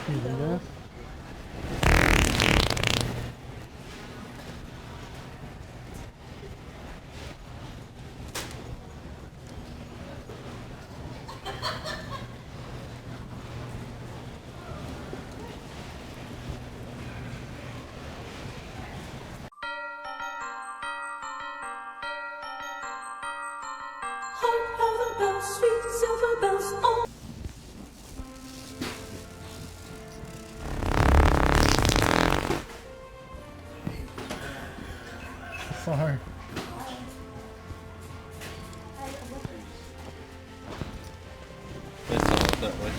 Easy enough. Sweet silver bells on. Sorry. Let's talk that way.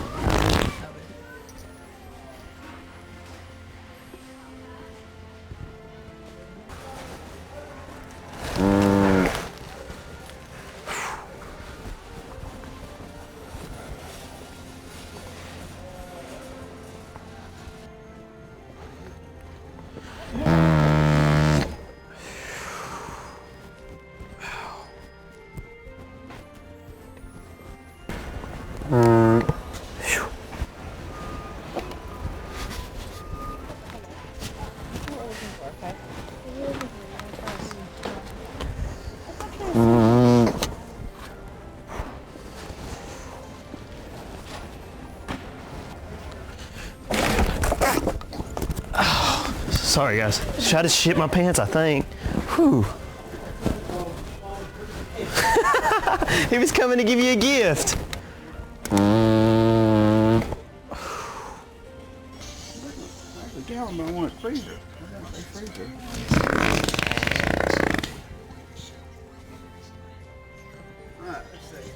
Sorry guys, should I just shit my pants, I think. Whew. He was coming to give you a gift. The gallon don't want a freezer. I got a freezer. Alright, let's see.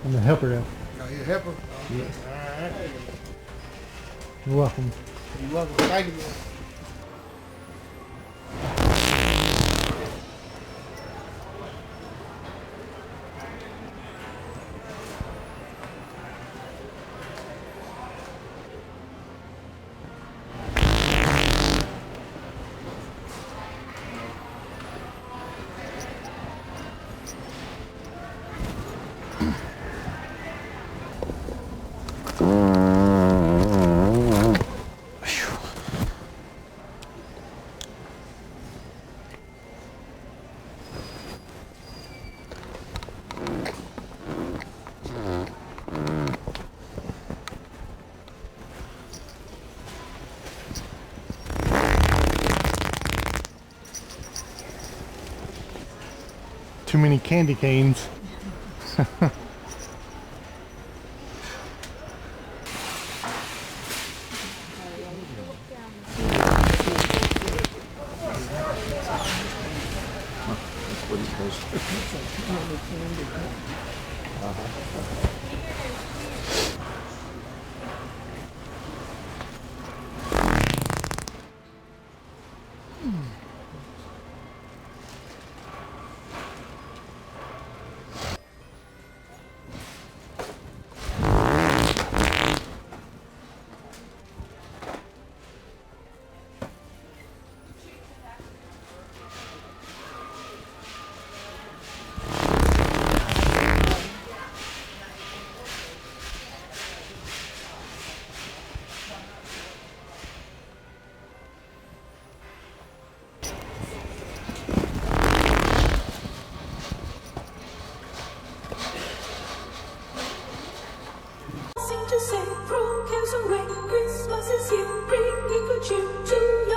I'm the helper now. Are you a helper? Yeah. Alright. You're welcome. You're welcome. Thank you. Too many candy canes. Sing to say, throw cares away. Christmas is here, bringing good cheer to you.